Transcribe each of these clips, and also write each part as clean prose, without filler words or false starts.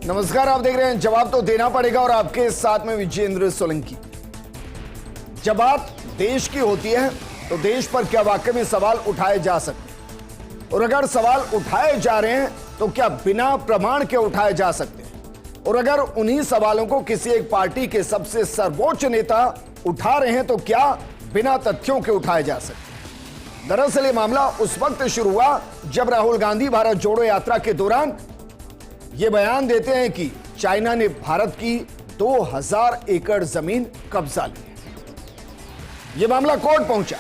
नमस्कार, आप देख रहे हैं जवाब तो देना पड़ेगा और आपके साथ में विजेंद्र सोलंकी। जब बात देश की होती है तो देश पर क्या वाकई में सवाल उठाए जा सकते हैं, और अगर सवाल उठाए जा रहे हैं तो क्या बिना प्रमाण के उठाए जा सकते हैं, और अगर उन्हीं सवालों को किसी एक पार्टी के सबसे सर्वोच्च नेता उठा रहे हैं तो क्या बिना तथ्यों के उठाए जा सकते हैं। दरअसल ये मामला उस वक्त शुरू हुआ जब राहुल गांधी भारत जोड़ो यात्रा के दौरान ये बयान देते हैं कि चाइना ने भारत की 2000 एकड़ जमीन कब्जा ली है। यह मामला कोर्ट पहुंचा।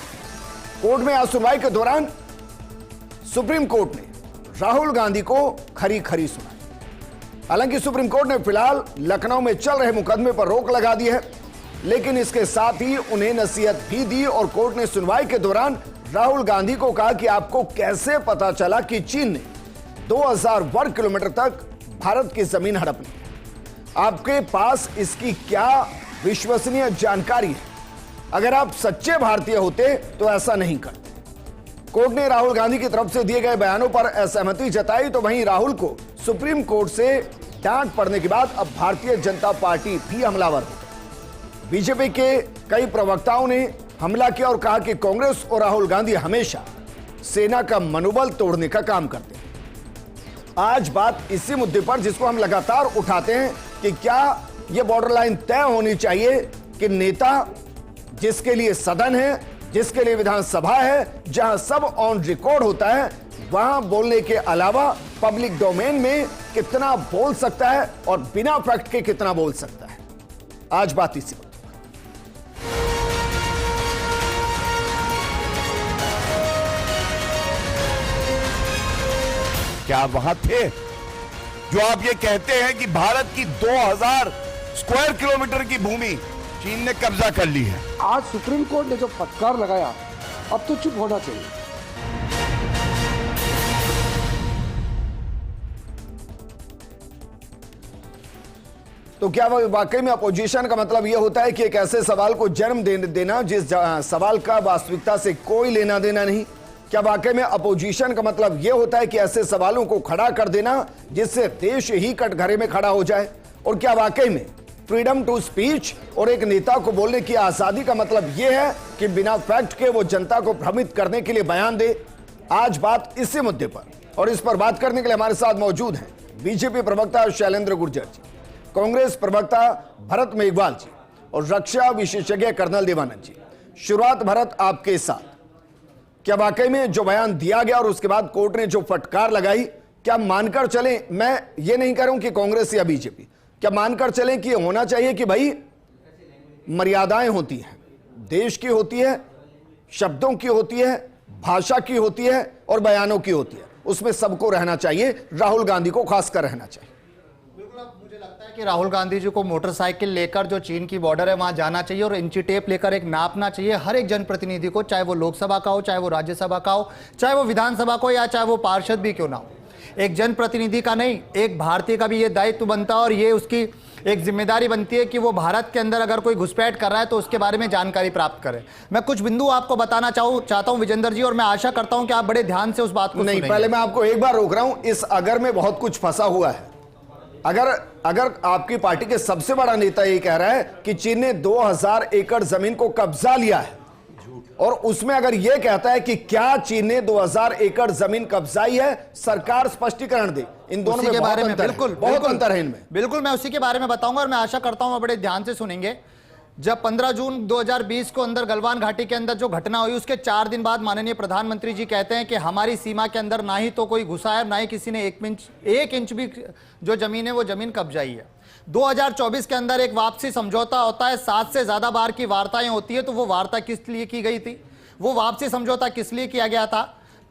कोर्ट में आज सुनवाई के दौरान सुप्रीम कोर्ट ने राहुल गांधी को खरी खरी सुनाई। हालांकि सुप्रीम कोर्ट ने फिलहाल लखनऊ में चल रहे मुकदमे पर रोक लगा दी है, लेकिन इसके साथ ही उन्हें नसीहत भी दी और कोर्ट ने सुनवाई के दौरान राहुल गांधी को कहा कि आपको कैसे पता चला कि चीन ने 2000 वर्ग किलोमीटर तक भारत की जमीन हड़प ली, आपके पास इसकी क्या विश्वसनीय जानकारी है। अगर आप सच्चे भारतीय होते तो ऐसा नहीं करते। कोर्ट ने राहुल गांधी की तरफ से दिए गए बयानों पर असहमति जताई, तो वहीं राहुल को सुप्रीम कोर्ट से डांट पड़ने के बाद अब भारतीय जनता पार्टी भी हमलावर हो गई। बीजेपी के कई प्रवक्ताओं ने हमला किया और कहा कि कांग्रेस और राहुल गांधी हमेशा सेना का मनोबल तोड़ने का काम करते हैं। आज बात इसी मुद्दे पर जिसको हम लगातार उठाते हैं कि क्या यह बॉर्डर लाइन तय होनी चाहिए कि नेता जिसके लिए सदन है, जिसके लिए विधानसभा है, जहां सब ऑन रिकॉर्ड होता है, वहां बोलने के अलावा पब्लिक डोमेन में कितना बोल सकता है और बिना फैक्ट के कितना बोल सकता है। आज बात इसी पर। क्या आप वहां थे जो आप ये कहते हैं कि भारत की 2000 स्क्वायर किलोमीटर की भूमि चीन ने कब्जा कर ली है। आज सुप्रीम कोर्ट ने जो फटकार लगाया, अब तो चुप होना चाहिए। तो क्या वाकई में अपोजिशन का मतलब यह होता है कि एक ऐसे सवाल को जन्म देना जिस सवाल का वास्तविकता से कोई लेना देना नहीं? क्या वाकई में अपोजिशन का मतलब यह होता है कि ऐसे सवालों को खड़ा कर देना जिससे देश ही कटघरे में खड़ा हो जाए? और क्या वाकई में फ्रीडम टू स्पीच और एक नेता को बोलने की आजादी का मतलब यह है कि बिना फैक्ट के वो जनता को भ्रमित करने के लिए बयान दे? आज बात इसी मुद्दे पर, और इस पर बात करने के लिए हमारे साथ मौजूद हैं बीजेपी प्रवक्ता शैलेंद्र गुर्जर जी, कांग्रेस प्रवक्ता भरत मेघवाल जी और रक्षा विशेषज्ञ कर्नल देवानंद जी। शुरुआत भरत आपके साथ। क्या वाकई में जो बयान दिया गया और उसके बाद कोर्ट ने जो फटकार लगाई, क्या मानकर चलें, मैं ये नहीं कह रहा हूं कि कांग्रेस या बीजेपी, क्या मानकर चलें कि होना चाहिए कि भाई मर्यादाएं होती हैं, देश की होती है, शब्दों की होती है, भाषा की होती है और बयानों की होती है, उसमें सबको रहना चाहिए, राहुल गांधी को खासकर रहना चाहिए। मुझे लगता है कि राहुल गांधी जी को मोटरसाइकिल लेकर जो चीन की बॉर्डर है वहां जाना चाहिए और इंची टेप लेकर एक नापना चाहिए हर एक जनप्रतिनिधि को, चाहे वो लोकसभा का हो, चाहे वो राज्यसभा का हो, चाहे वो विधानसभा को, या चाहे वो पार्षद भी क्यों ना हो। एक जनप्रतिनिधि का नहीं, एक भारतीय का भी ये दायित्व बनता है और ये उसकी एक जिम्मेदारी बनती है कि वो भारत के अंदर अगर कोई घुसपैठ कर रहा है तो उसके बारे में जानकारी प्राप्त करे। मैं कुछ बिंदु आपको बताना चाहता हूं विजेंद्र जी, और मैं आशा करता हूं कि आप बड़े ध्यान से उस बात को नहीं, पहले मैं आपको एक बार रोक रहा हूं, इस अगर में बहुत कुछ फंसा हुआ है। अगर आपकी पार्टी के सबसे बड़ा नेता ये कह रहा है कि चीन ने 2000 एकड़ जमीन को कब्जा लिया है, और उसमें अगर यह कहता है कि क्या चीन ने 2000 एकड़ जमीन कब्जाई है, सरकार स्पष्टीकरण दे। इन दोनों में बहुत अंतर है इनमें। बिल्कुल मैं उसी के बारे में बताऊंगा और मैं आशा करता हूं बड़े ध्यान से सुनेंगे। जब 15 जून 2020 को अंदर गलवान घाटी के अंदर जो घटना हुई, उसके 4 दिन बाद माननीय प्रधानमंत्री जी कहते हैं कि हमारी सीमा के अंदर ना ही तो कोई घुसा है, ना ही किसी ने एक इंच भी जो जमीन है वो जमीन कब्जाई है। 2024 के अंदर एक वापसी समझौता होता है, 7 से ज्यादा बार की वार्ताएं होती है, तो वो वार्ता किस लिए की गई थी, वो वापसी समझौता किस लिए किया गया था?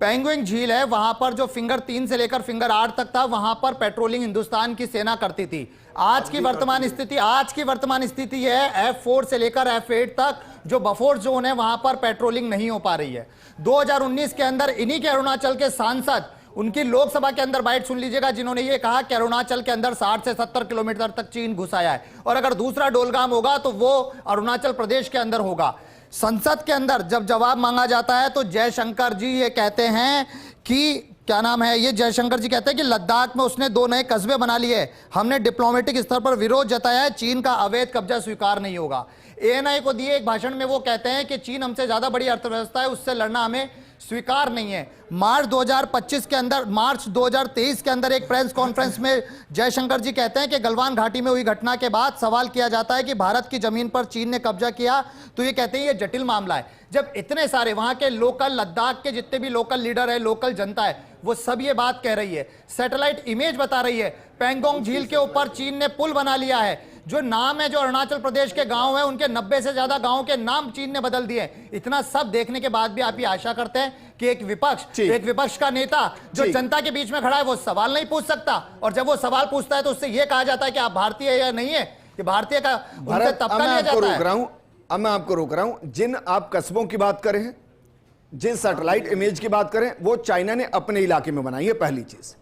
पेंगुइन झील है, वहां पर जो फिंगर 3 से लेकर फिंगर 8 तक था, वहां पर पेट्रोलिंग हिंदुस्तान की सेना करती थी। आज की वर्तमान स्थिति है F4 से लेकर F8 तक जो बफोर जोन है वहां पर पेट्रोलिंग नहीं हो पा रही है। 2019 के अंदर इन्हीं के अरुणाचल के सांसद, उनकी लोकसभा के अंदर बाइट सुन लीजिएगा, जिन्होंने ये कहा कि अरुणाचल के अंदर 60 से 70 किलोमीटर तक चीन घुसाया है, और अगर दूसरा डोलगाम होगा तो वो अरुणाचल प्रदेश के अंदर होगा। संसद के अंदर जब जवाब मांगा जाता है तो जयशंकर जी ये कहते हैं कि क्या नाम है ये, जयशंकर जी कहते हैं कि लद्दाख में उसने 2 नए कस्बे बना लिए। हमने डिप्लोमेटिक स्तर पर विरोध जताया है, चीन का अवैध कब्जा स्वीकार नहीं होगा। एएनआई को दिए एक भाषण में वो कहते हैं कि चीन हमसे ज्यादा बड़ी अर्थव्यवस्था है, उससे लड़ना हमें स्वीकार नहीं है। मार्च 2023 के अंदर एक प्रेस कॉन्फ्रेंस में जयशंकर जी कहते हैं कि गलवान घाटी में हुई घटना के बाद सवाल किया जाता है कि भारत की जमीन पर चीन ने कब्जा किया, तो ये कहते हैं ये जटिल मामला है। जब इतने सारे वहां के लोकल, लद्दाख के जितने भी लोकल लीडर है, लोकल जनता है, वो सब ये बात कह रही है, सैटेलाइट इमेज बता रही है, पैंगोंग झील के ऊपर चीन ने पुल बना लिया है, जो नाम है, जो अरुणाचल प्रदेश के गांव है, उनके 90 से ज्यादा गांवों के नाम चीन ने बदल दिए। इतना सब देखने के बाद भी आप ये आशा करते हैं कि एक विपक्ष का नेता जो जनता के बीच में खड़ा है वो सवाल नहीं पूछ सकता, और जब वो सवाल पूछता है तो उससे ये कहा जाता है कि आप भारतीय है या नहीं है, कि भारतीय का उनसे तबका लिया जाता है। अब मैं आपको रोक रहा हूं। जिन आप कस्बों की बात करें हैं, जिन सैटेलाइट इमेज की बात करें, वो चाइना ने अपने इलाके में बनाई है, पहली चीज।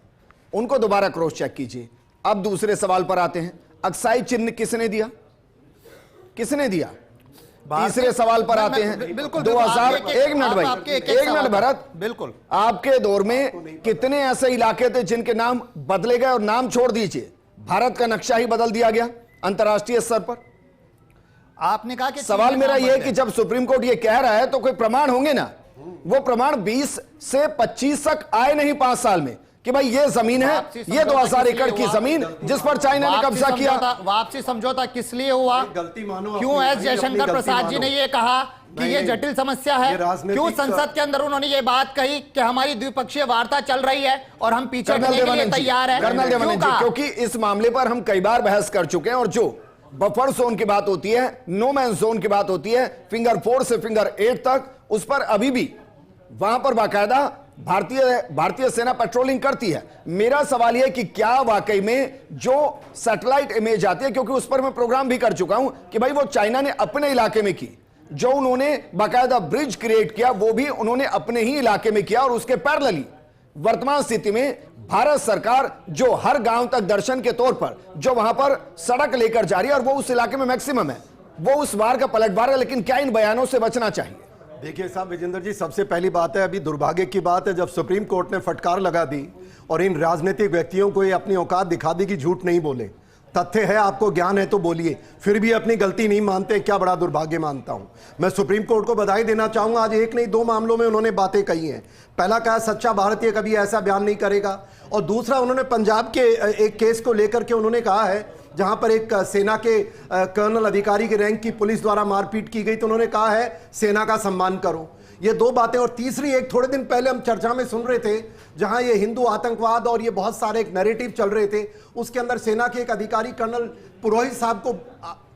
उनको दोबारा क्रॉस चेक कीजिए। अब दूसरे सवाल पर आते हैं, अक्साई चिन्ह किसने दिया? किसने दिया? तीसरे सवाल पर आते हैं, 2000। एक मिनट भाई, एक मिनट भरत, बिल्कुल। आपके दौर में कितने ऐसे इलाके थे जिनके नाम बदले गए? और नाम छोड़ दीजिए, भारत का नक्शा ही बदल दिया गया अंतर्राष्ट्रीय स्तर पर। आपने कहा कि सवाल मेरा यह है कि जब सुप्रीम कोर्ट यह कह रहा है तो कोई प्रमाण होंगे ना। वो प्रमाण 20 से 25 तक आए नहीं 5 साल में कि भाई ये जमीन है, ये 2000 एकड़ की जमीन जिस पर चाइना ने कब्जा किया। वापसी समझौता किस लिए हुआ? क्यों एस जयशंकर प्रसाद जी ने ये कहा कि ये जटिल समस्या है? क्यों संसद के अंदर उन्होंने ये बात कही कि हमारी द्विपक्षीय वार्ता चल रही है और हम पीछे हटने के लिए तैयार है? कर्नल देवानंद जी, क्योंकि इस मामले पर हम कई बार बहस कर चुके हैं, और जो बफर जोन की बात होती है, नो मैन जोन की बात होती है, फिंगर 4 से फिंगर 8 तक, उस पर अभी भी वहां पर बाकायदा भारतीय सेना पेट्रोलिंग करती है। मेरा सवाल यह कि क्या वाकई में जो सैटेलाइट इमेज आती है, क्योंकि उस पर मैं प्रोग्राम भी कर चुका हूं कि भाई वो चाइना ने अपने इलाके में की, जो उन्होंने बाकायदा ब्रिज क्रिएट किया वो भी उन्होंने अपने ही इलाके में किया, और उसके पैरेलली वर्तमान स्थिति में भारत सरकार जो हर गांव तक दर्शन के तौर पर जो वहां पर सड़क लेकर जा रही है, और वो उस इलाके में मैक्सिमम है, वो उस वार का पलटवार है। लेकिन क्या इन बयानों से बचना चाहिए? देखिए साहब विजेंद्र जी, सबसे पहली बात है, अभी दुर्भाग्य की बात है जब सुप्रीम कोर्ट ने फटकार लगा दी और इन राजनीतिक व्यक्तियों को ये अपनी औकात दिखा दी कि झूठ नहीं बोले, तथ्य है, आपको ज्ञान है तो बोलिए, फिर भी अपनी गलती नहीं मानते, क्या बड़ा दुर्भाग्य मानता हूं। मैं सुप्रीम कोर्ट को बधाई देना चाहूंगा, आज एक नहीं 2 मामलों में उन्होंने बातें कही हैं। पहला कहा सच्चा भारतीय कभी ऐसा बयान नहीं करेगा, और दूसरा उन्होंने पंजाब के एक केस को लेकर के उन्होंने कहा है जहां पर एक सेना के कर्नल अधिकारी के रैंक की पुलिस द्वारा मारपीट की गई, तो उन्होंने कहा है सेना का सम्मान करो। ये 2 बातें। और तीसरी, एक थोड़े दिन पहले हम चर्चा में सुन रहे थे जहां ये हिंदू आतंकवाद और ये बहुत सारे एक नैरेटिव चल रहे थे, उसके अंदर सेना के एक अधिकारी कर्नल पुरोहित साहब को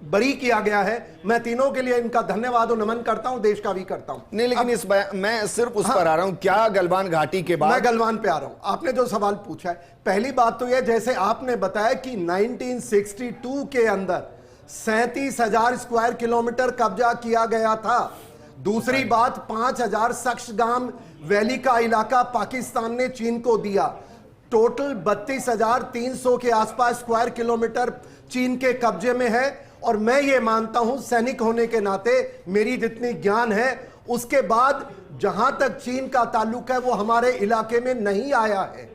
बरी किया गया है। मैं तीनों के लिए इनका धन्यवाद और नमन करता हूं, देश का भी करता हूं। नहीं, लेकिन मैं सिर्फ उस पर आ रहा हूं, क्या गलवान घाटी के बाद? मैं गलवान पे आ रहा हूं। आपने जो सवाल पूछा है, पहली बात तो यह, जैसे आपने बताया कि 1962 के अंदर 37,000 स्क्वायर किलोमीटर कब्जा किया गया था। दूसरी बात, 5,000 सक्शगाम वैली का इलाका पाकिस्तान ने चीन को दिया। टोटल 32,300 के आसपास स्क्वायर किलोमीटर चीन के कब्जे में है। और मैं ये मानता हूं, सैनिक होने के नाते मेरी जितनी ज्ञान है, उसके बाद जहां तक चीन का ताल्लुक है वो हमारे इलाके में नहीं आया है।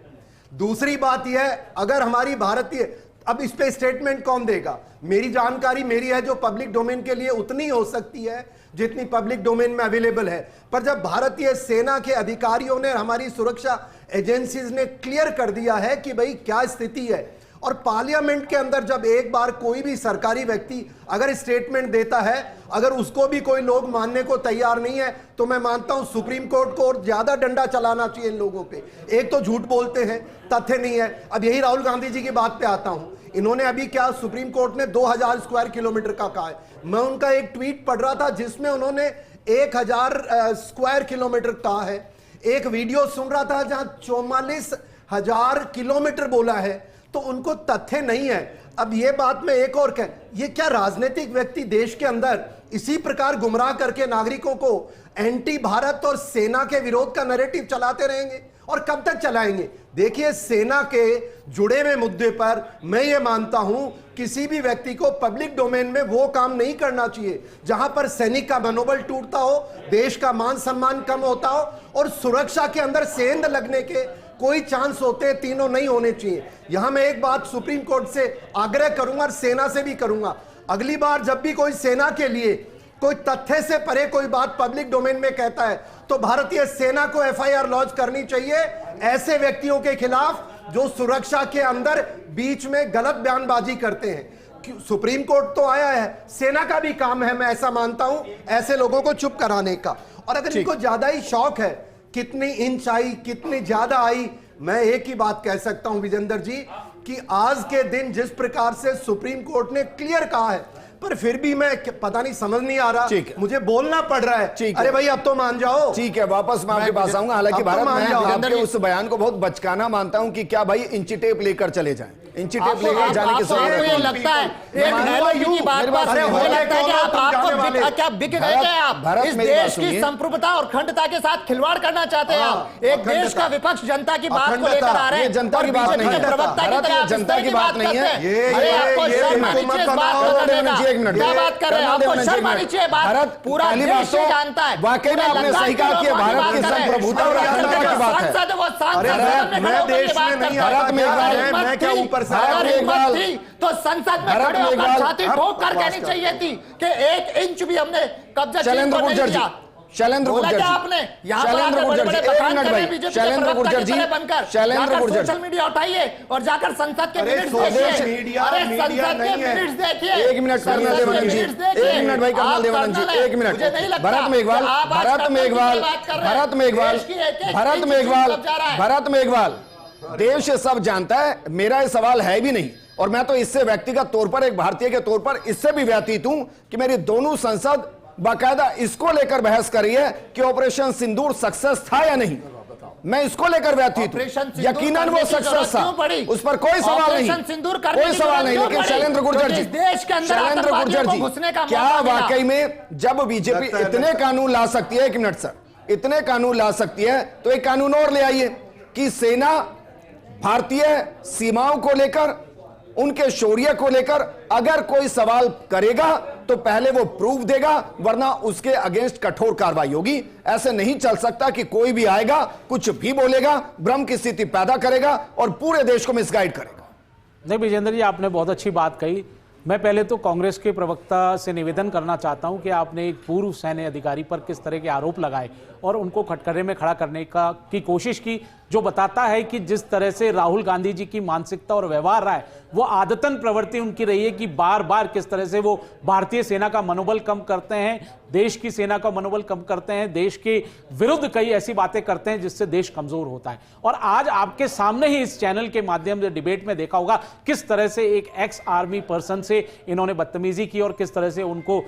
दूसरी बात यह, अगर हमारी भारतीय, अब इस पे स्टेटमेंट कौन देगा? मेरी जानकारी मेरी है जो पब्लिक डोमेन के लिए उतनी हो सकती है जितनी पब्लिक डोमेन में अवेलेबल है। पर जब भारतीय सेना के अधिकारियों ने, हमारी सुरक्षा एजेंसीज ने क्लियर कर दिया है कि भाई क्या स्थिति है, और पार्लियामेंट के अंदर जब एक बार कोई भी सरकारी व्यक्ति अगर स्टेटमेंट देता है, अगर उसको भी कोई लोग मानने को तैयार नहीं है, तो मैं मानता हूं सुप्रीम कोर्ट को और ज्यादा डंडा चलाना चाहिए इन लोगों पे। एक तो झूठ बोलते हैं, तथ्य नहीं है। अब यही राहुल गांधी जी की बात पे आता हूं, इन्होंने अभी क्या, सुप्रीम कोर्ट ने 2000 स्क्वायर किलोमीटर का कहा है। मैं उनका एक ट्वीट पढ़ रहा था जिसमें उन्होंने 1000 स्क्वायर किलोमीटर कहा है। एक वीडियो सुन रहा था जहां 44,000 किलोमीटर बोला है, तो उनको तथ्य नहीं है। अब ये बात में एक और कह, ये क्या राजनीतिक व्यक्ति देश के अंदर इसी प्रकार गुमराह करके नागरिकों को एंटी भारत और सेना के विरोध का नैरेटिव चलाते रहेंगे? और कब तक चलाएंगे? देखिए, सेना के जुड़े हुए मुद्दे पर मैं ये मानता हूं किसी भी व्यक्ति को पब्लिक डोमेन में वो काम नहीं करना चाहिए जहां पर सैनिक का मनोबल टूटता हो, देश का मान सम्मान कम होता हो और सुरक्षा के अंदर सेंध लगने के कोई चांस होते हैं, तीनों नहीं होने चाहिए। यहां मैं एक बात सुप्रीम कोर्ट से आग्रह करूंगा और सेना से भी करूंगा, अगली बार जब भी कोई सेना के लिए कोई तथ्य से परे कोई बात पब्लिक डोमेन में कहता है तो भारतीय सेना को एफआईआर लॉन्च करनी चाहिए ऐसे व्यक्तियों के खिलाफ जो सुरक्षा के अंदर बीच में गलत बयानबाजी करते हैं। सुप्रीम कोर्ट तो आया है, सेना का भी काम है, मैं ऐसा मानता हूं, ऐसे लोगों को चुप कराने का। और अगर इनको ज्यादा ही शौक है, कितनी इंच आई, कितनी ज्यादा आई, मैं एक ही बात कह सकता हूं विजेंद्र जी कि आज के दिन जिस प्रकार से सुप्रीम कोर्ट ने क्लियर कहा है, पर फिर भी मैं पता नहीं, समझ नहीं आ रहा, मुझे बोलना पड़ रहा है। अरे भाई अब तो मान जाओ। ठीक है, वापस मैं आपके पास आऊंगा। हालांकि भारत, मैं आपके उस बयान को बहुत बचकाना मानता हूं कि क्या भाई इंची टेप लेकर चले जाएं, इंची टेप लेकर जाने की जरूरत नहीं लगता है। एक की बात मुझे लगता है कि आपको क्या बिक गए क्या आप? इस देश की संप्रभुता और अखंडता के साथ खिलवाड़ करना चाहते हैं आप। एक देश का विपक्ष जनता की बात को लेकर आ रहे हैं। जनता की बात नहीं है, जनता की बात नहीं है। क्या बात कर रहे हैं? आपको शर्म आनी चाहिए। बात पूरा देश जानता है। वाकई में आपने सही कहा कि भारत की संप्रभुता और अखंडता की बात है। मैं देश में नहीं भारत में मैं क्या ऊपर से तो संसद में खड़े होकर छाती ठोक कर कहनी चाहिए थी कि 1 इंच भी हमने कब्जा शैलेंद्र गुर्जर जी, शैलेंद्र गुर्जर जी, आपने शैलेंद्र गुर्जर जी, एक मिनट भाई, शैलेंद्र गुर्जर जी, शैलेंद्र गुर्जर, सोशल मीडिया उठाइए और जाकर संसद के मिनट्स देखिए। अरे संसद के मिनट्स देखिए। एक मिनट कर्नल देवानंद जी, एक मिनट भाई कर्नल देवानंद जी, एक मिनट। भारत मेघवाल, भारत मेघवाल, भारत मेघवाल, भारत मेघवाल, भारत मेघवाल, देश ये सब जानता है, मेरा ये सवाल है भी नहीं। और मैं तो इससे व्यक्तिगत तौर पर, एक भारतीय के तौर पर इससे भी व्यतीत हूं कि मेरी दोनों संसद बाकायदा इसको लेकर बहस कर रही है कि ऑपरेशन सिंदूर सक्सेस था या नहीं। मैं इसको लेकर व्यतीत हूं, यकीनन वो सक्सेस था, उस पर कोई सवाल नहीं, कोई सवाल नहीं। लेकिन शैलेंद्र गुर्जर जी, शैलेंद्र गुर्जर जी, क्या वाकई में जब बीजेपी इतने कानून ला सकती है, एक मिनट सर, इतने कानून ला सकती है तो एक कानून और ले आइए कि सेना भारतीय सीमाओं को लेकर, उनके शौर्य को लेकर अगर कोई सवाल करेगा तो पहले वो प्रूफ देगा, वरना उसके अगेंस्ट कठोर कार्रवाई होगी। ऐसे नहीं चल सकता कि कोई भी आएगा, कुछ भी बोलेगा, भ्रम की स्थिति पैदा करेगा और पूरे देश को मिसगाइड करेगा। नहीं विजेंद्र जी, आपने बहुत अच्छी बात कही। मैं पहले तो कांग्रेस के प्रवक्ता से निवेदन करना चाहता हूं कि आपने एक पूर्व सैन्य अधिकारी पर किस तरह के आरोप लगाए और उनको कटघरे में खड़ा करने की कोशिश की, जो बताता है कि जिस तरह से राहुल गांधी जी की मानसिकता और व्यवहार रहा है, वो आदतन प्रवृत्ति उनकी रही है कि बार बार किस तरह से वो भारतीय सेना का मनोबल कम करते हैं, देश की सेना का मनोबल कम करते हैं, देश के विरुद्ध कई ऐसी बातें करते हैं जिससे देश कमजोर होता है। और आज आपके सामने ही इस चैनल के माध्यम से डिबेट में देखा होगा किस तरह से एक एक्स आर्मी पर्सन से इन्होंने बदतमीजी की और किस तरह से उनको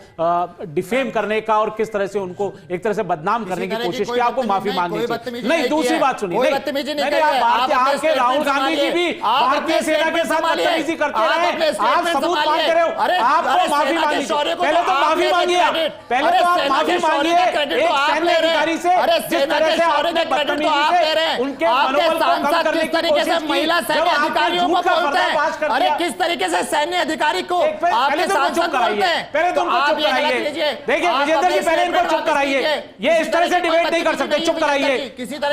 डिफेम करने का और किस तरह से उनको एक तरह से बदनाम करने की कोशिश की। आपको माफी मांगनी चाहिए। नहीं, दूसरी बात सुनिए, आपके राहुल गांधी जी भी भारतीय सेना के साथ बदतमीजी करते रहे, आप सबूत मांगते रहे हो, आपको माफी मांगनी चाहिए। पहले तो माफी मांगिए, पहले तो आप माफी मांगिए एक सैन्य अधिकारी से जिस तरह से आपने बदतमीजी से उनके मनोबल को कम करने की कोशिश की। महिला सैन्य अधिकारियों को बोलते हैं, अरे किस तरीके से सैन्य अधिकारी को आपके सांसद बोलते हैं, पहले तो उनको चुप कराइए। देखिए विजेंद्र जी, पहले इनको चुप कराइए, ये इस तरह से डिबेट नहीं कर सकते, चुप कराइए,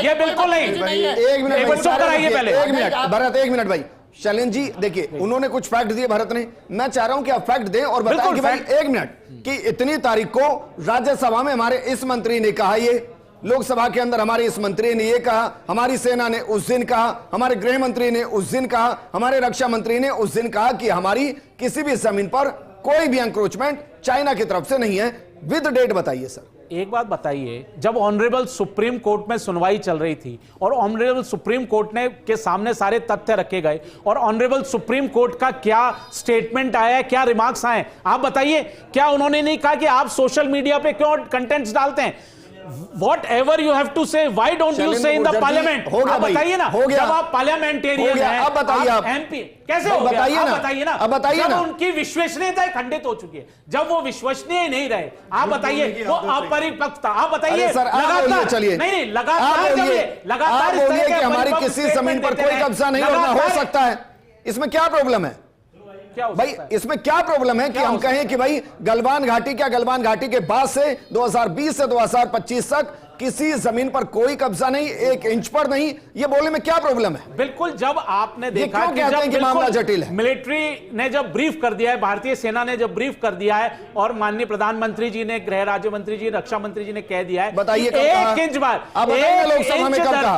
ये बिल्कुल नहीं। एक मिनट चुप कराइए पहले, एक मिनट भरत, एक मिनट भाई। शैलेंद्र जी देखिए, उन्होंने कुछ फैक्ट दिए भरत ने, मैं चाह रहा हूं कि आप फैक्ट दें और बताएं कि भाई एक मिनट कि इतनी तारीख को राज्यसभा में हमारे इस मंत्री ने कहा, ये लोकसभा के अंदर हमारे इस मंत्री ने ये कहा, हमारी सेना ने उस दिन कहा, हमारे गृह मंत्री ने उस दिन कहा, हमारे रक्षा मंत्री ने उस दिन कहा कि हमारी किसी भी जमीन पर कोई भी एंक्रोचमेंट चाइना की तरफ से नहीं है। विद डेट बताइए सर। एक बात बताइए, जब ऑनरेबल सुप्रीम कोर्ट में सुनवाई चल रही थी और ऑनरेबल सुप्रीम कोर्ट ने के सामने सारे तथ्य रखे गए और ऑनरेबल सुप्रीम कोर्ट का क्या स्टेटमेंट आया, क्या रिमार्क्स आए, आप बताइए। क्या उन्होंने नहीं कहा कि आप सोशल मीडिया पे क्यों कंटेंट्स डालते हैं? Whatever you have to say, why don't you say in the parliament? आप बताइए ना, हो गया, जब आप पार्लियामेंटेरियन हैं, अब बताइए, आप एमपी कैसे हो गया? बताइए ना, बताइए ना, अब बताइए ना। उनकी विश्वसनीयता खंडित हो चुकी है, जब वो विश्वसनीय नहीं रहे, आप बताइए, वो अपरिपक्वता, आप बताइए लगातार, चलिए नहीं लगातार बोलिए कि हमारी किसी जमीन पर कोई कब्जा नहीं होना हो सकता है, इसमें क्या प्रॉब्लम है भाई? इसमें क्या प्रॉब्लम है कि हम कहें कि भाई गलवान घाटी, क्या गलवान घाटी के बाद से 2020 से 2025 तक किसी जमीन पर कोई कब्जा नहीं, 1 इंच पर नहीं, ये बोलने में क्या प्रॉब्लम है? बिल्कुल, जब आपने देखा क्यों कि कहते हैं जब कि मामला बिल्कुल जटिल है? मिलिट्री ने जब ब्रीफ कर दिया है, भारतीय सेना ने जब ब्रीफ कर दिया है और माननीय प्रधानमंत्री जी ने, गृह राज्य मंत्री जी, रक्षा मंत्री जी ने कह दिया है, बताइए कब कहा? 1 इंच बार, आप बताइए लोकसभा में कब कहा?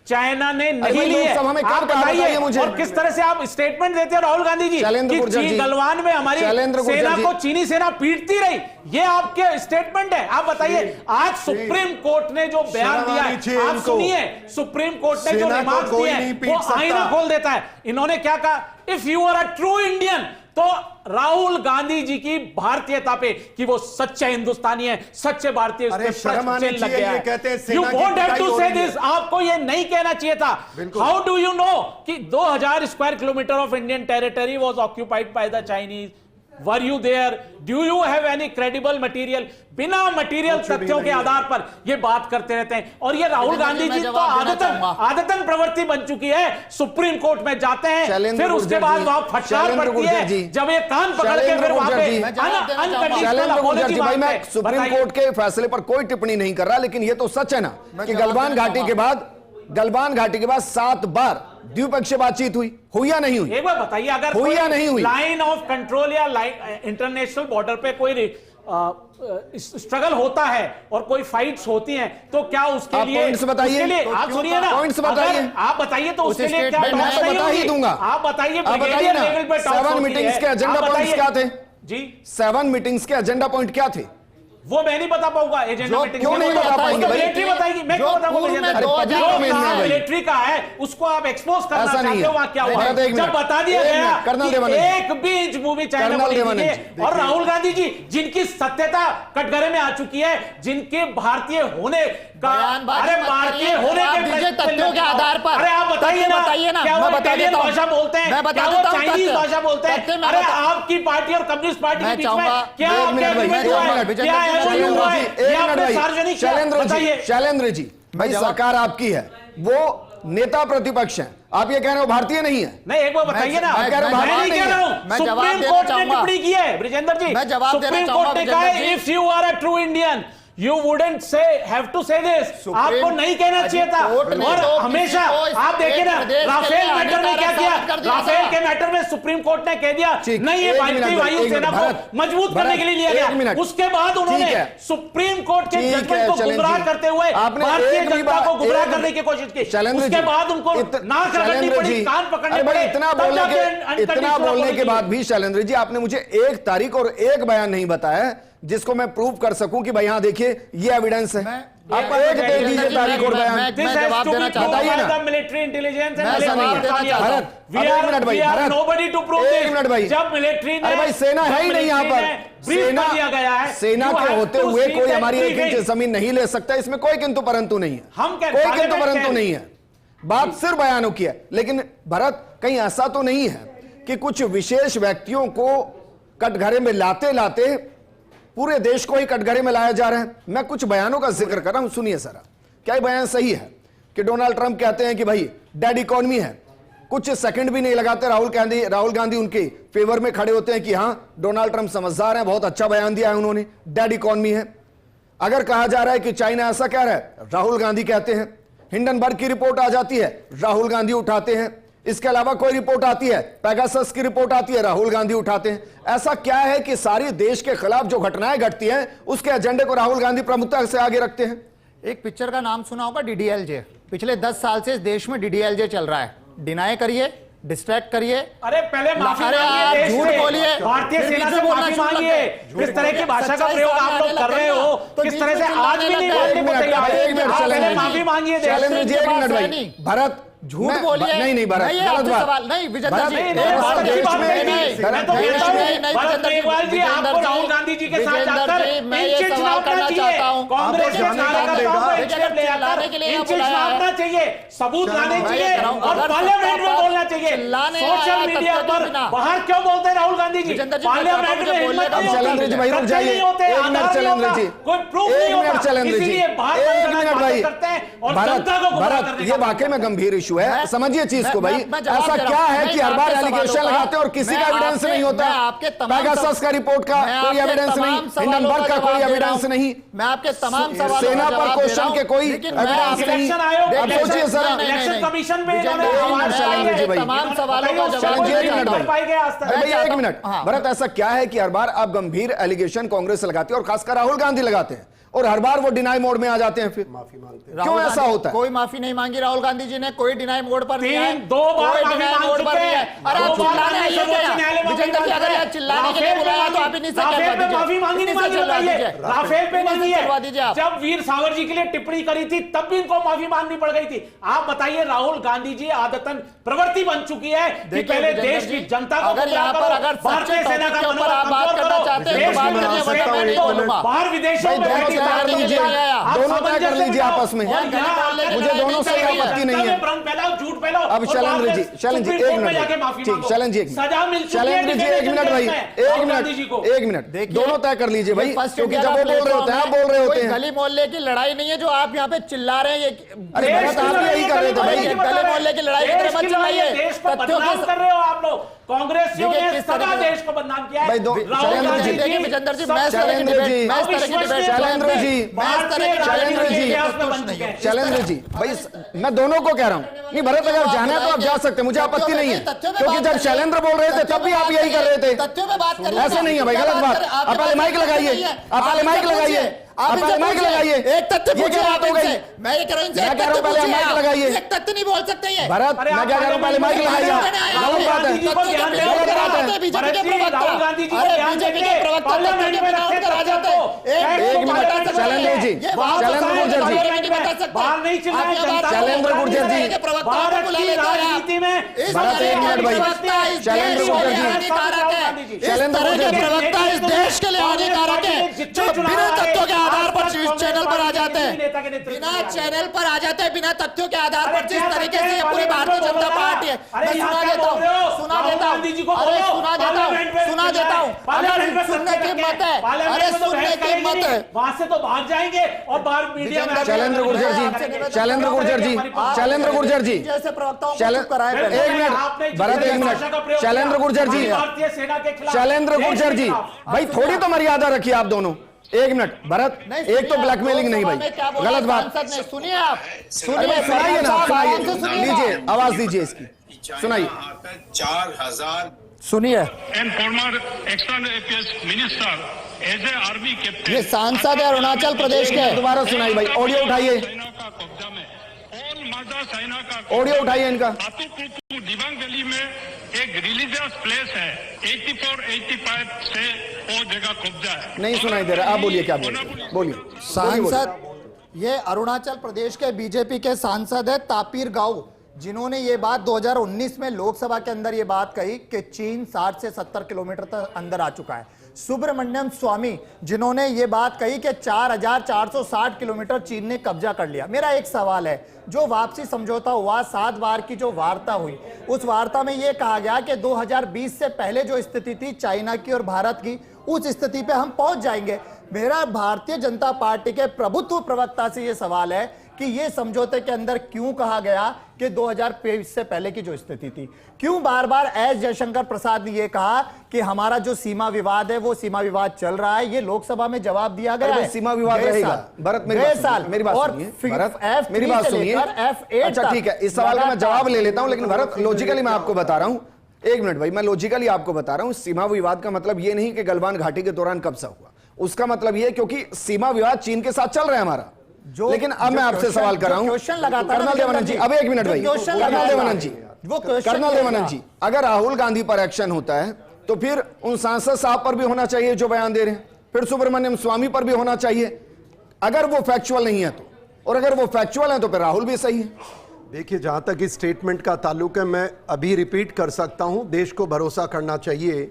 चाइना ने नहीं भाई, ली है। लोकसभा में कब आप कहा? बताइए बताइए, मुझे। और किस तरह से आप स्टेटमेंट देते हैं राहुल गांधी जी शैलेंद्र कि गुर्जर जी, गलवान में हमारी शैलेंद्र गुर्जर सेना जी। को चीनी सेना पीटती रही, ये आपके स्टेटमेंट है। आप बताइए, आज सुप्रीम कोर्ट ने जो बयान दिया है, आप सुनिए, सुप्रीम कोर्ट ने जो सेना को रिमार्क्स कोई दिए नहीं हैं पीट वो सकता। आईना खोल देता है। इन्होंने क्या कहा, if you are a true Indian, तो राहुल गांधी जी की भारतीयता पे कि वो सच्चे हिंदुस्तानी है, सच्चे भारतीय, अरे शर्म आनी चाहिए, ये कहते हैं यू सेना की वोंट हैव टू पिटाई से हो रही है। दिस। आपको ये नहीं कहना चाहिए था। हाउ डू यू नो कि 2000 square kilometre of Indian territory was occupied by the Chinese? Were you there? Do you have any credible material? बिना मटीरियल तथ्यों के आधार पर ये बात करते रहते हैं। और ये राहुल गांधी जी तो आदतन प्रवृत्ति बन चुकी है, सुप्रीम कोर्ट में जाते हैं, फिर उसके बाद वहां फटकार पड़ती है, जब ये कान पकड़ के फिर वहां पे शैलेंद्र गुर्जर जी, भाई मैं सुप्रीम कोर्ट के फैसले पर कोई टिप्पणी नहीं कर रहा, लेकिन ये तो सच है ना कि गलवान घाटी के बाद 7 बार द्विपक्षीय बातचीत हुई या नहीं हुई? एक बार बताइए, अगर हुई या नहीं हुई? लाइन ऑफ कंट्रोल या इंटरनेशनल बॉर्डर पे कोई स्ट्रगल होता है और कोई फाइट्स होती हैं, तो क्या उसके आप लिए पॉइंट्स बताइए। उसके लिए तो आप सुनिए ना, पॉइंट्स बताइए। अगर आप बताइए तो उसके लिए क्या मैं टॉक्स नहीं बता ही होगी? दूंगा। आप बताइए, आप बताइए ब्रिगेडियर ना, लेवल पे टॉक्स 7 होती मीटिंग्स है। के एजेंडा आप पॉइंट्स बताइए। क्या थे जी, 7 मीटिंग्स के एजेंडा पॉइंट क्या थे? वो मैं नहीं बता पाऊंगा। एजेंडा मीटिंग क्यों नहीं बता पाएंगे भाई? मिलिट्री बताएगी, मैं क्यों बताऊंगा? मिलिट्री का है, उसको आप एक्सपोज करना ऐसा नहीं चाहते हो, है। वहां क्या हुआ? भारत, एक जब मिनट, बता दिया एक गया मिनट, कर्नल कि देवानंद जी। एक भी इंच भूमि चाइना कर्नल को नहीं देवानंद दी जी, और राहुल गांधी जी जिनकी सत्यता कटघरे में आ चुकी है, जिनके भारतीय होने का, अरे भारतीय होने के तथ्यों के आधार पर, अरे आप बताइए ना, क्या वो इटालियन भाषा बोलते हैं, क्या वो चाइनीज भाषा बोलते हैं? अरे आपकी पार्टी और कम्युनिस्ट पार्टी के बीच में क्या एग्रीमेंट हुआ है? क्या MOU हुआ है? ये आपने सार्वजनिक किया? शैलेंद्र जी, भाई सरकार आपकी है, वो नेता प्रतिपक्ष है, आप ये कह रहे हो भारतीय नहीं है? नहीं, एक बार बताइए ना। मैं कह रहा हूं मैं भारतीय नहीं नहीं कह है। रहा हूं, मैं जवाब सुप्रीम देना कोर्ट ने चाहूंगा। टिप्पणी की है ब्रिजेंद्र जी। मैं जवाब देना सुप्रीम चाहूंगा कोर्ट ने कहा है, Brijendra ji. If you are a true Indian you wouldn't say have to say this. आपको नहीं कहना चाहिए था। और हमेशा आप देखिए ना, राफेल मैटर में क्या किया? राफेल के मैटर में सुप्रीम कोर्ट ने कह दिया नहीं, ये भारतीय वायुसेना को मजबूत करने के लिए लिया गया। उसके बाद उन्होंने सुप्रीम कोर्ट के जजमेंट को गुमराह करते हुए भारतीय जनता को गुमराह करने की कोशिश की। उसके बाद उनको ना करनी पड़ी, कान पकड़ने पड़े। इतना बोलने के बाद भी शैलेंद्र जी, आपने मुझे 1 तारीख और 1 बयान नहीं बताया जिसको मैं प्रूव कर सकूं कि भाई यहां देखिए ये एविडेंस है। आप एक दे दीजिए तारीख और बयान। मैं जवाब देना चाहता हूं ना। मिलिट्री इंटेलिजेंस मैं जवाब देना चाहता हूं। एक मिनट भाई, एक मिनट भाई, जब मिलिट्री अरे भाई सेना है ही नहीं यहाँ पर। सेना के होते हुए कोई हमारी 1 इंच जमीन नहीं ले सकता, इसमें कोई किंतु परंतु नहीं है। कोई किंतु परंतु नहीं है। बात सिर्फ बयानों की है। लेकिन भरत, कहीं ऐसा तो नहीं है कि कुछ विशेष व्यक्तियों को कटघरे में लाते लाते पूरे देश को ही कटघरे में लाया जा रहा है? मैं कुछ बयानों का जिक्र कर रहा हूं, सुनिए जरा। क्या ये बयान सही है कि डोनाल्ड ट्रंप कहते हैं कि भाई डेड इकोनॉमी है? कुछ सेकंड भी नहीं लगाते राहुल गांधी उनके फेवर में खड़े होते हैं कि हां डोनाल्ड ट्रंप समझदार हैं, बहुत अच्छा बयान दिया है उन्होंने, डेड इकोनॉमी है। अगर कहा जा रहा है कि चाइना ऐसा कह रहा है, राहुल गांधी कहते हैं। हिंडनबर्ग की रिपोर्ट आ जाती है, राहुल गांधी उठाते हैं। इसके अलावा कोई रिपोर्ट आती है, पेगासस की रिपोर्ट आती है, राहुल गांधी उठाते हैं। ऐसा क्या है कि सारी देश के खिलाफ जो घटनाएं घटती हैं उसके एजेंडे को राहुल गांधी प्रमुखता से आगे रखते हैं? एक पिक्चर का नाम सुना होगा, DDLJ। पिछले 10 साल से इस देश में DDLJ चल रहा है। डिनाई करिए, डिस्ट्रैक्ट करिए। अरे पहले माफी अरे मांगिए, आप देश झूठ से। बोलिए, भारतीय फिर सेना बीच से में बोलना माफी शुरू कर मांगिए। दें। किस तरह की भाषा का सच्चाई प्रयोग आप सुनाने लोग कर रहे हो, तो किस बीच तरह में से आज भी नहीं चिल्लाने बोलने को लगे। तैयार है। एक मिनट, आप पहले शैलेंद्र माफी जी, मांगिए देश से। शैलेंद्र जी, एक मिनट भाई। भरत, झूठ बोलिए। नहीं भरत, नहीं, गलत आपसे बात। सवाल नहीं, विजेंद्र भरत, जी, नहीं, नहीं, बहुत अच्छी देश बात में कही। नहीं, मैं तो देश कहता में हूं, भरत मेघवाल जी, आपको राहुल गांधी जी के साथ जाकर मैं ये इंच सवाल करना चाहता हूं। कांग्रेस के कार्यकर्ताओं को इंच चिल्लाने के लिए नापना चाहिए, सबूत लाने चाहिए और अगर पार्लियामेंट में बोलना चाहिए। चाहिए। चिल्लाने सोशल आया मीडिया तब तक पर बिना। बाहर क्यों बोलते हैं राहुल गांधी जी? विजेंद्र जी, पार्लियामेंट मुझे में बोलने हिम्मत का नहीं होती, शैलेंद्र जी भाई रुक तथ्य जाइए, नहीं होते, एक मिनट आधार नहीं शैलेंद्र होता, जी, कोई प्रूफ नहीं एक होता, मिनट शैलेंद्र जी, इसीलिए बाहर एक बनकर मिनट बातें भाई, करते हैं और भरत जनता को गुमराह करने ये का वाकई में गंभीर इशू है, समझिए चीज को भाई। मैं जवाब ऐसा दे रहा क्या हूं। है नहीं, कि हर मैं बार आपके एलिगेशन सवालों का- लगाते हैं और किसी मैं का एविडेंस आपके- नहीं होता? मैं आपके तमाम पेगासस का रिपोर्ट का मैं कोई आपके एविडेंस नहीं, तमाम सवालों हिंडनबर्ग का जवाब कोई दे रहा एविडेंस हूं। नहीं, मैं आपके तमाम सवालों सेना का पर जवाब दे क्वेश्चन रहा हूं। के कोई लेकिन मैं एविडेंस आपके- नहीं। इलेक्शन आयोग अब सोचिए सर, इलेक्शन कमीशन में विजेंद्र इन्होंने जी, आवाज मैं शैलेंद्र जी आपके भाई। तमाम सवालों का जवाब शैलेंद्र जी, दे एक रहा मिनट हूं। भाई। पाई गए आज तक। अरे भैया एक चाहता मिनट, हूं, हाँ। भरत ऐसा क्या है कि हर बार आप गंभीर एलिगेशन कांग्रेस लगाती है और खासकर राहुल गांधी लगाते हैं और हर बार वो डिनाई मोड में आ जाते हैं? फिर माफी मांगते हैं। क्यों राहुल ऐसा गांधी- होता है? कोई माफी नहीं मांगी राहुल गांधी जी ने, कोई डिनाई मोड पर नहीं है, दो बार कोई माफी डिनाई मांग मोड चुके पर नहीं है। हैं। अरे आप दो बार चिल्लाने माननीय आइए सर्वोच्च क्या? न्यायालय में विजेंद्र जी, माफी अगर मांग आप चिल्लाने के लिए राफेल पे बुलाया तो मांगी- आप इन्हीं से राफेल कहलवा पे माफी मांगी नहीं मांगी चलवा बताइए। दीजिए। राफेल पे इन्हीं से मांगी चलवा दीजिए है। आप। जब वीर सावर जी के लिए टिप्पणी करी थी तब भी इनको माफी मांगनी पड़ गई थी। आप बताइए, राहुल गांधी जी आदतन प्रवृत्ति बन चुकी है कि देखिए पहले विजेंद्र देश जी, की जनता को अगर गुमराह यहाँ पर करो, अगर भारतीय सच्चे सेना का टॉपिक के ऊपर आप मनोबल बात कमजोर करना करो, चाहते हैं देश तो बात में करिए, मनोबल वरना मैं नहीं कमजोर बोलूंगा। करो। बाहर विदेशों भाई में दोनों बैठी तय कर बात लीजिए, आप दोनों तय कर सामंजस्य लीजिए बिठाओ। आपस में। और यहाँ मुझे दोनों से कोई आपत्ति नहीं है। भ्रम फैलाओ, झूठ फैलाओ। अब शैलेंद्र जी, शैलेंद्र जी एक मिनट ठीक, शैलेंद्र जी एक सजा मिल मिनट, शैलेंद्र जी एक मिनट भाई, एक मिनट, एक मिनट, देखिए, दोनों तय कर लीजिए भाई, फर्स्ट क्योंकि इंडिया जब वो का बोल रहे होते हैं आप बोल रहे होते कोई हैं। गली मोहल्ले की लड़ाई नहीं है जो आप यहाँ पे चिल्ला रहे हैं। ये अरे भरत आप भी यही कर रहे थे भाई। गली मोहल्ले की लड़ाई की तरह मत चिल्लाइए। देश को तथ्यों बदनाम के कर रहे हो आप लोग। कांग्रेसियों देखिए ने किस सदा तरह से- देश को बदनाम किया है। भाई दो- राहुल शैलेंद्र गांधी जी, देखिए विजेंद्र जी, मैं इस तरह की शैलेंद्र डिबेट- जी, मैं इस तरह की डिबेट- शैलेंद्र जी, मैं इस तरह की शैलेंद्र जी, शैलेंद्र जी भाई, मैं दोनों को कह रहा हूँ, नहीं भरत अगर जाना है तो आप जा सकते हैं, मुझे आपत्ति नहीं है, क्योंकि जब शैलेंद्र बोल रहे थे तब भी आप यही कर रहे थे। तथ्यों पे बात करिए। ऐसे नहीं है भाई, गलत बात। आप पहले माइक लगाइए, आप पहले माइक लगाइए, आप पहले माइक लगाइए। एक तथ्य ये क्या बात हो गई? मैं ये कह रहा हूं इनसे मैं एक कह रहा हूं तथ्य पहले पूछिए माइक आप। लगाइए। एक तथ्य नहीं बोल सकते ये। भरत मैं क्या कह रहा हूँ, पहले माइक लगाइए आप। गलत बात है, बीजेपी के प्रवक्ता, राहुल गांधी जी को अरे ध्यान बीजेपी के देंगे, प्रवक्ता पार्लियामेंट में रखे आ जाते हैं। एक मिनट, शैलेंद्र जी, शैलेंद्र गुर्जर जी, बाहर नहीं चिल्लाएं, जनता को शैलेंद्र गुर्जर जी, भारत की राजनीति में भरत एक मिनट भाई, शैलेंद्र गुर्जर जी, शैलेंद्र गुर्जर जी, प्रवक्ता इस देश के लिए हानिकारक है जो बिना तथ्यों के आधार पर चैनल पर आ जाते हैं, बिना चैनल पर आ जाते हैं, बिना तथ्यों के आधार पर जिस तरीके से ये पूरी भारतीय जनता पार्टी है। मैं सुना देता हूँ, सुना देता हूँ, अरे सुना देता हूँ, सुना देता हूँ। अगर सुनने की हिम्मत है, अरे सुनने की हिम्मत है, वहां से तो भाग जाएंगे और बाहर मीडिया में शैलेंद्र गुर्जर जी, शैलेंद्र गुर्जर जी, शैलेंद्र गुर्जर जी, जैसे प्रवक्ताओं को शैलेंद्र चुप कराए पहले। एक मिनट, भरत एक मिनट, शैलेंद्र गुर्जर जी, भारतीय सेना के खिलाफ, शैलेंद्र गुर्जर जी भाई, थोड़ी तो मर्यादा रखिए आप दोनों। एक मिनट भरत, एक तो ब्लैकमेलिंग नहीं भाई, गलत बात। सुनिए आप, सुनिए, सुनाइए ना, सुनाइए, लीजिए आवाज दीजिए इसकी, सुनाइए। 4000 सुनिए। and former external affairs minister as a army captain. ये सांसद है अरुणाचल प्रदेश के। दोबारा सुनाइए भाई, ऑडियो उठाइए, सेना का कब्जा में ऑल माजा सेना का ऑडियो उठाइए इनका। आतुकुतु दिबांग वैली में एक रिलीजियस प्लेस है, 84-85 से वो जगह कब्जा है। नहीं सुनाई दे रहा, आप बोलिए क्या बोल रहे हैं? बोलिए। सांसद, ये अरुणाचल प्रदेश के बीजेपी के सांसद है तापिर गांव, जिन्होंने ये बात 2019 में लोकसभा के अंदर ये बात कही कि चीन 60 से 70 किलोमीटर तक अंदर आ चुका है। सुब्रमण्यम स्वामी, जिन्होंने ये बात कही कि 4460 किलोमीटर चीन ने कब्जा कर लिया। मेरा एक सवाल है, जो वापसी समझौता हुआ 7 बार की जो वार्ता हुई, उस वार्ता में यह कहा गया कि 2020 से पहले जो स्थिति थी चाइना की और भारत की, उस स्थिति पे हम पहुंच जाएंगे। मेरा भारतीय जनता पार्टी के प्रभुत्व प्रवक्ता से यह सवाल है कि यह समझौते के अंदर क्यों कहा गया कि 2023 से पहले की जो स्थिति थी, क्यों बार बार एस जयशंकर प्रसाद ने यह कहा कि हमारा जो सीमा विवाद है वो सीमा विवाद चल रहा है। ये लोकसभा में जवाब दिया गया है। सीमा विवाद रहेगा। भरत मेरी बात सुनिए, भरत मेरी बात सुनिए। अच्छा ठीक है, इस सवाल का मैं जवाब ले लेता हूं, लेकिन भरत लॉजिकली मैं आपको बता रहा हूं, एक मिनट भाई, मैं लॉजिकली आपको बता रहा हूं, सीमा विवाद का मतलब यह नहीं कि गलवान घाटी के दौरान कब्जा हुआ, उसका मतलब यह क्योंकि सीमा विवाद चीन के साथ चल रहा है हमारा। लेकिन अब मैं आपसे सवाल कर रहा हूं, कर्नल देवानंद जी, अब एक मिनट भाई, कर्नल देवानंद जी, कर्नल देवानंद जी, अगर राहुल गांधी पर एक्शन होता है तो फिर उन सांसद साहब पर भी होना चाहिए जो बयान दे रहे हैं, फिर सुब्रमण्यम स्वामी पर भी होना चाहिए, अगर वो फैक्चुअल नहीं है तो, और अगर वो फैक्चुअल है तो फिर राहुल भी सही है। देखिए, जहां तक इस स्टेटमेंट का ताल्लुक है, मैं अभी रिपीट कर सकता हूं, देश को भरोसा करना चाहिए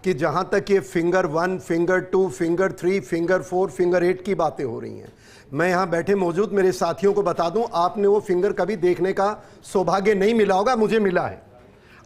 कि जहां तक ये finger 1, finger 2, finger 3, finger 4, finger 8 की बातें हो रही हैं, मैं यहां बैठे मौजूद मेरे साथियों को बता दूं, आपने वो फिंगर कभी देखने का सौभाग्य नहीं मिला होगा, मुझे मिला है।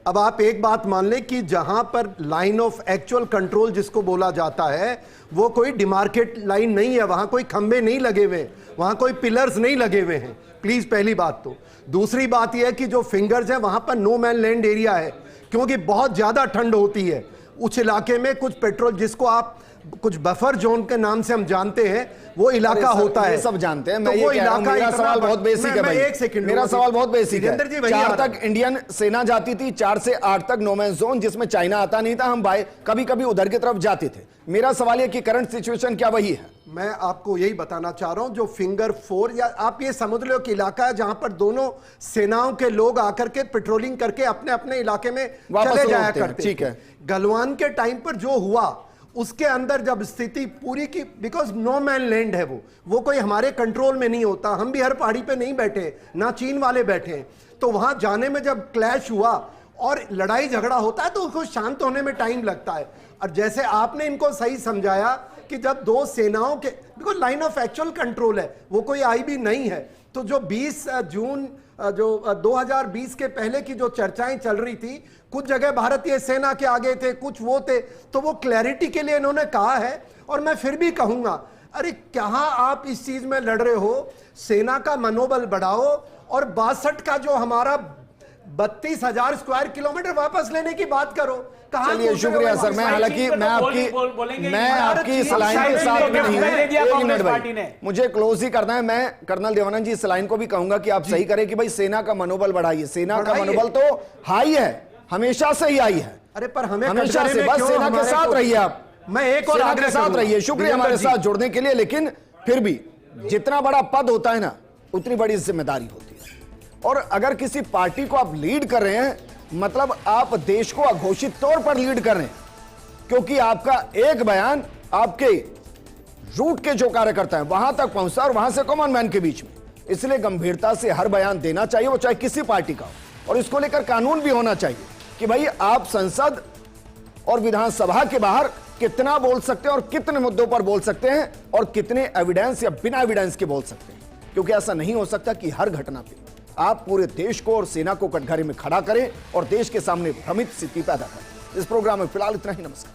अब आप एक बात मान लें कि जहां पर लाइन ऑफ एक्चुअल कंट्रोल जिसको बोला जाता है वो कोई डिमार्केट लाइन नहीं है, वहां कोई खंबे नहीं लगे हुए, वहां कोई पिलर्स नहीं लगे हुए हैं, प्लीज। पहली बात तो। दूसरी बात यह है कि जो फिंगर्स है वहां पर नो मैन लैंड एरिया है, क्योंकि बहुत ज्यादा ठंड होती है उस इलाके में। कुछ पेट्रोल जिसको आप कुछ बफर जोन के नाम से हम जानते हैं वो इलाका होता है, सब जानते हैं। तो मैं ये वो कह रहा हूं, इलाका मेरा इतना सवाल बहुत बेसिक है भाई। एक सेकंड, मेरा सवाल बहुत बेसिक है। वीरेंद्र जी, 4 तक इंडियन सेना जाती थी, 4 से 8 तक नो मैन जोन, जिसमें चाइना आता नहीं था, हम भाई कभी कभी उधर की तरफ जाते थे। मेरा सवाल ये कि करंट सिचुएशन क्या वही है? मैं आपको यही बताना चाह रहा हूं, जो फिंगर 4 या आप ये समझ लो कि इलाका है जहां पर दोनों सेनाओं के लोग आकर के पेट्रोलिंग करके अपने अपने इलाके में चले जाया करते। ठीक है। गलवान के टाइम पर जो हुआ उसके अंदर जब स्थिति पूरी की, बिकॉज नो मैन लैंड है वो कोई हमारे कंट्रोल में नहीं होता, हम भी हर पहाड़ी पे नहीं बैठे, ना चीन वाले बैठे, तो वहां जाने में जब क्लैश हुआ और लड़ाई झगड़ा होता है तो उसको शांत होने में टाइम लगता है। और जैसे आपने इनको सही समझाया कि जब दो सेनाओं के, because line of actual control है, वो कोई आईबी नहीं है, तो जो 20 जून जो 2020 के पहले की जो चर्चाएं चल रही थी, कुछ जगह भारतीय सेना के आगे थे, कुछ वो थे, तो वो क्लैरिटी के लिए इन्होंने कहा है। और मैं फिर भी कहूंगा, अरे कहां आप इस चीज में लड़ रहे हो? सेना का मनोबल बढ़ाओ और 62 का जो हमारा 32,000 स्क्वायर किलोमीटर वापस लेने की बात करो। चलिए शुक्रिया सर। मैं हालांकि मैं आपकी इस लाइन के साथ में नहीं हूं। एक मिनट भाई, मुझे क्लोज ही करना है। मैं कर्नल देवानंद जी इस लाइन को भी कहूंगा कि आप सही करें कि भाई सेना का मनोबल बढ़ाइए। सेना का मनोबल तो हाई है, हमेशा से ही आई है। अरे पर हमें हमेशा से बस सेना के साथ रहिए आप, मैं एक और सेना के साथ रहिए। शुक्रिया हमारे साथ जुड़ने के लिए। लेकिन फिर भी जितना बड़ा पद होता है ना, उतनी बड़ी जिम्मेदारी होती है। और अगर किसी पार्टी को आप लीड कर रहे हैं, मतलब आप देश को अघोषित तौर पर लीड कर रहे हैं, क्योंकि आपका एक बयान आपके रूट के जो कार्यकर्ता हैं वहां तक पहुंचता है और वहां से कॉमन मैन के बीच में। इसलिए गंभीरता से हर बयान देना चाहिए, वो चाहे किसी पार्टी का हो। और इसको लेकर कानून भी होना चाहिए कि भाई आप संसद और विधानसभा के बाहर कितना बोल सकते हैं और कितने मुद्दों पर बोल सकते हैं और कितने एविडेंस या बिना एविडेंस के बोल सकते हैं। क्योंकि ऐसा नहीं हो सकता कि हर घटना पे आप पूरे देश को और सेना को कटघरे में खड़ा करें और देश के सामने भ्रमित स्थिति पैदा करें। इस प्रोग्राम में फिलहाल इतना ही। नमस्कार।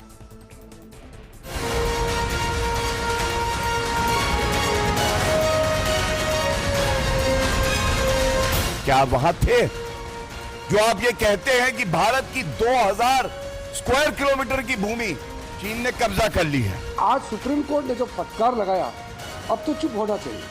क्या आप वहां थे जो आप ये कहते हैं कि भारत की 2000 स्क्वायर किलोमीटर की भूमि चीन ने कब्जा कर ली है? आज सुप्रीम कोर्ट ने जो फटकार लगाया, अब तो चुप होना चाहिए।